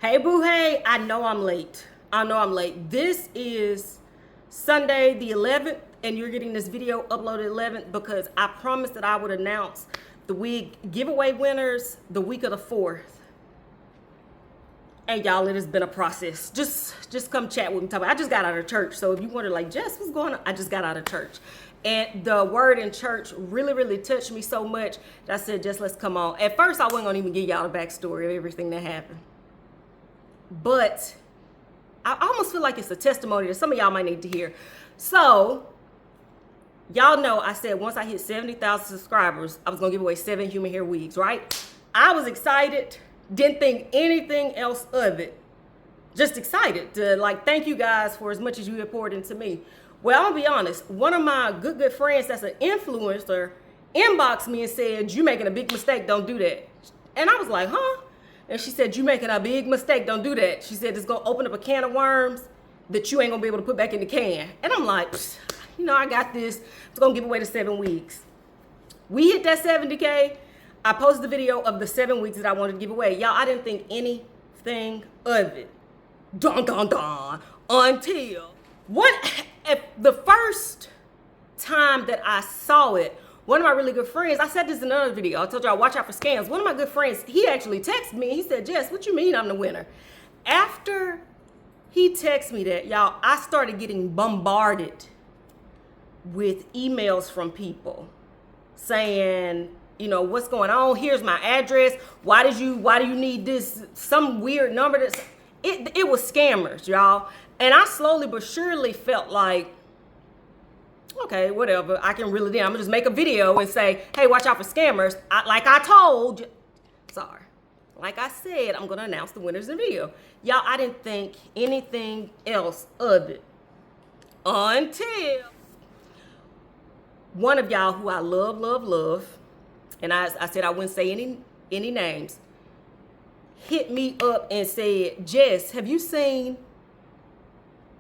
Hey, boo, hey, I know I'm late. This is Sunday the 11th, and you're getting this video uploaded 11th because I promised that I would announce the wig giveaway winners the week of the 4th. And y'all, it has been a process. Just come chat with me. I just got out of church, so if you wonder, like, Jess, what's going on? I just got out of church. And the word in church really touched me so much that I said, Jess, let's come on. At first, I wasn't going to even give y'all the backstory of everything that happened. But I almost feel like it's a testimony that some of y'all might need to hear. So, y'all know I said once I hit 70,000 subscribers, I was going to give away 7 human hair wigs, right? I was excited. Didn't think anything else of it. Just excited to, like, thank you guys for as much as you have poured into me. Well, I'll be honest. One of my good friends that's an influencer inboxed me and said, "You making a big mistake. Don't do that." And I was like, huh? And she said, "You making a big mistake. Don't do that." She said, "It's going to open up a can of worms that you ain't going to be able to put back in the can." And I'm like, you know, I got this. It's going to give away the 7 weeks. We hit that 70K. I posted the video of the 7 weeks that I wanted to give away. Y'all, I didn't think anything of it. Until the first time that I saw it, one of my really good friends, I said this in another video, I told y'all watch out for scams. One of my good friends, he actually texted me and he said, "Jess, what you mean I'm the winner?" After he texted me that, y'all, I started getting bombarded with emails from people saying, you know, what's going on? Here's my address. Why do you need this? Some weird number. It was scammers, y'all. And I slowly but surely felt like, okay, whatever. I can reel it in. I'm gonna just make a video and say, hey, watch out for scammers. Like I told you, like I said, I'm gonna announce the winners in the video. Y'all, I didn't think anything else of it until one of y'all who I love, and I said I wouldn't say any names, hit me up and said, "Jess, have you seen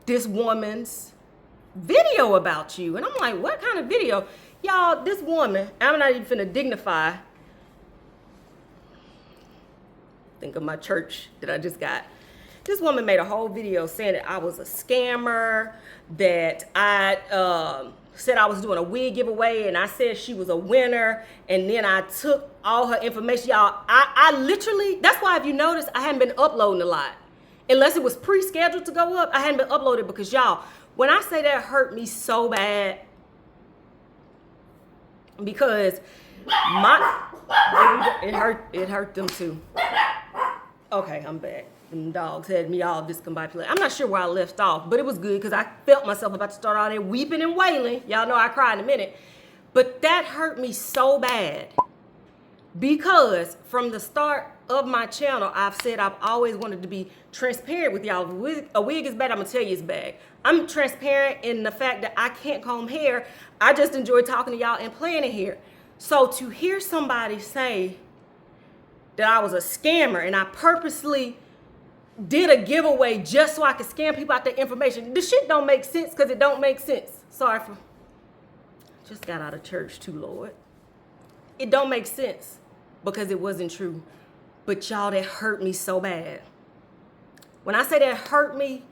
this woman's video about you?" And I'm like, what kind of video? Y'all, this woman, I'm not even finna dignify. Think of my church that I just got. This woman made a whole video saying that I was a scammer, that I said I was doing a wig giveaway, and I said she was a winner, and then I took all her information. Y'all, I literally, that's why if you notice, I hadn't been uploading a lot. Unless it was pre-scheduled to go up, I hadn't been uploaded because, y'all, when I say that hurt me so bad, because it hurt them too. Okay, I'm back. Them dogs had me all discombobulated. I'm not sure where I left off, but it was good because I felt myself about to start all there weeping and wailing. Y'all know I cry in a minute. But that hurt me so bad because from the start of my channel, I've said I've always wanted to be transparent with y'all. A wig is bad, I'm gonna tell you it's bad. I'm transparent in the fact that I can't comb hair. I just enjoy talking to y'all and playing in here. So to hear somebody say that I was a scammer and I purposely did a giveaway just so I could scam people out their information, this shit don't make sense because it don't make sense. Sorry for, just got out of church too, Lord. It don't make sense because it wasn't true. But y'all, that hurt me so bad. When I say that hurt me,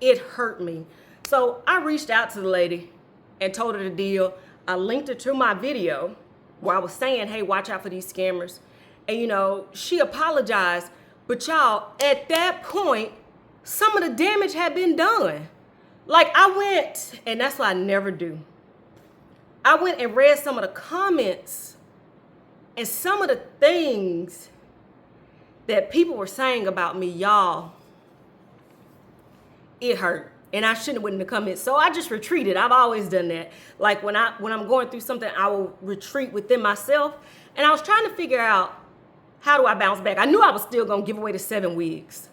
it hurt me. So I reached out to the lady and told her the deal. I linked her to my video where I was saying, hey, watch out for these scammers. And, you know, she apologized. But y'all, at that point, some of the damage had been done. Like I went, and that's what I never do. I went and read some of the comments and some of the things that people were saying about me, y'all, it hurt. And I shouldn't have went in the comments. So I just retreated. I've always done that. Like when I'm going through something, I will retreat within myself. And I was trying to figure out, how do I bounce back? I knew I was still gonna give away the 7 wigs.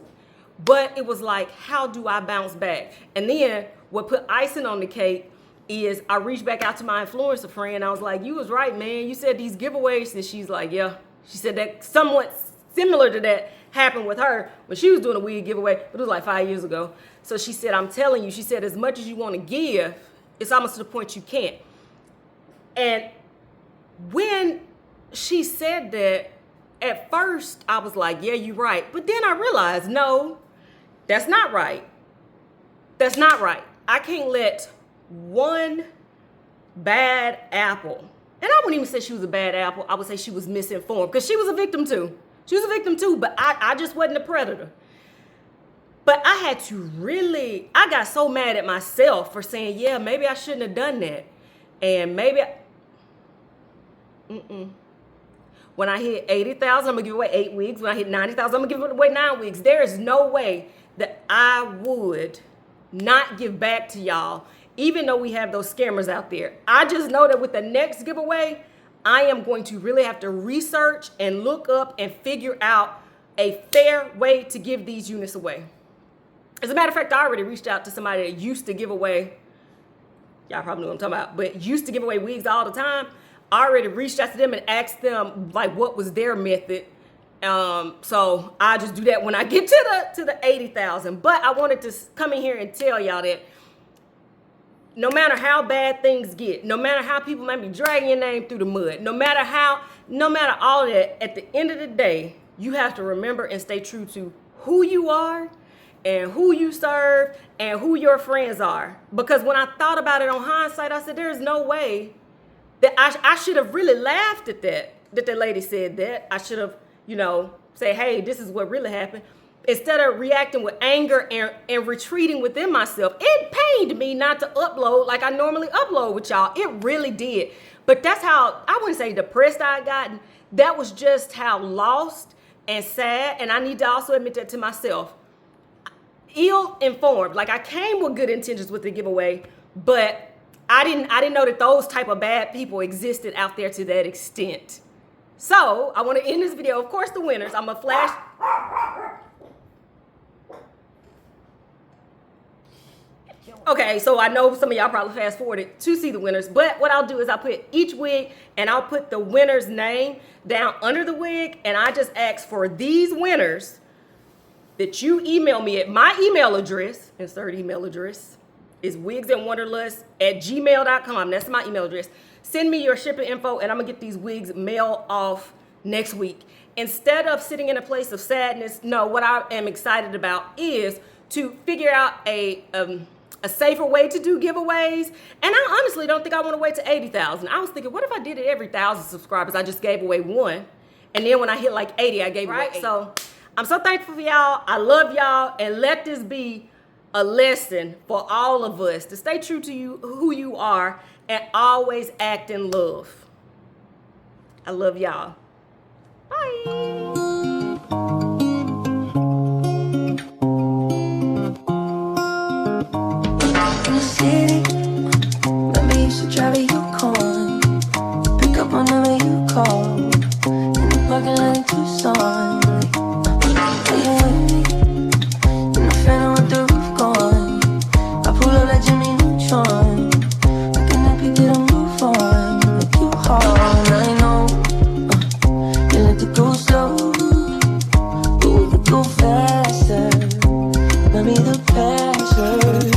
But it was like, how do I bounce back? And then what put icing on the cake is I reached back out to my influencer friend. I was like, you was right, man. You said these giveaways. And she's like, yeah. She said that somewhat similar to that happened with her when she was doing a wig giveaway, but it was like 5 years ago. So she said, I'm telling you, she said, as much as you want to give, it's almost to the point you can't. And when she said that, at first I was like, yeah, you're right. But then I realized, no, that's not right. That's not right. I can't let one bad apple, and I wouldn't even say she was a bad apple. I would say she was misinformed because she was a victim too. She was a victim too, but I just wasn't a predator. But I had to I got so mad at myself for saying, yeah, maybe I shouldn't have done that. And maybe, when I hit 80,000, I'm gonna give away 8 wigs. When I hit 90,000, I'm gonna give away 9 wigs. There is no way that I would not give back to y'all, even though we have those scammers out there. I just know that with the next giveaway, I am going to really have to research and look up and figure out a fair way to give these units away. As a matter of fact, I already reached out to somebody that used to give away, y'all probably know what I'm talking about, but used to give away wigs all the time. I already reached out to them and asked them like what was their method. So I just do that when I get to the 80,000. But I wanted to come in here and tell y'all that no matter how bad things get, no matter how people might be dragging your name through the mud, no matter all of that, at the end of the day, you have to remember and stay true to who you are and who you serve and who your friends are. Because when I thought about it on hindsight, I said, there's no way that I should have really laughed at that the lady said that. I should have, say, hey, this is what really happened. Instead of reacting with anger and retreating within myself. It pained me not to upload like I normally upload with y'all. It really did. But that's how, I wouldn't say depressed I had gotten. That was just how lost and sad. And I need to also admit that to myself. Ill-informed. Like I came with good intentions with the giveaway, but I didn't know that those type of bad people existed out there to that extent. So I want to end this video. Of course, the winners. I'm gonna flash. Okay, so I know some of y'all probably fast forwarded to see the winners, but what I'll do is I'll put each wig and I'll put the winner's name down under the wig, and I just ask for these winners that you email me at my email address. Insert email address is wigsandwanderlust@gmail.com. That's my email address. Send me your shipping info and I'm gonna get these wigs mailed off next week. Instead of sitting in a place of sadness, no, what I am excited about is to figure out a safer way to do giveaways. And I honestly don't think I want to wait to 80,000. I was thinking, what if I did it every 1,000 subscribers? I just gave away one. And then when I hit like 80, I gave away 8. So I'm so thankful for y'all. I love y'all. And let this be a lesson for all of us to stay true to you, who you are, and always act in love. I love y'all. Bye. City, maybe you should drive a Yukon. Pick up whenever you call. In the parking lot in Tucson. Are you with me? In the Phantom with the roof gone. I pull up like Jimmy Neutron. Looking up, you get a move on. Make you hard, I know. You like to go slow, but we could go faster. Got me the password.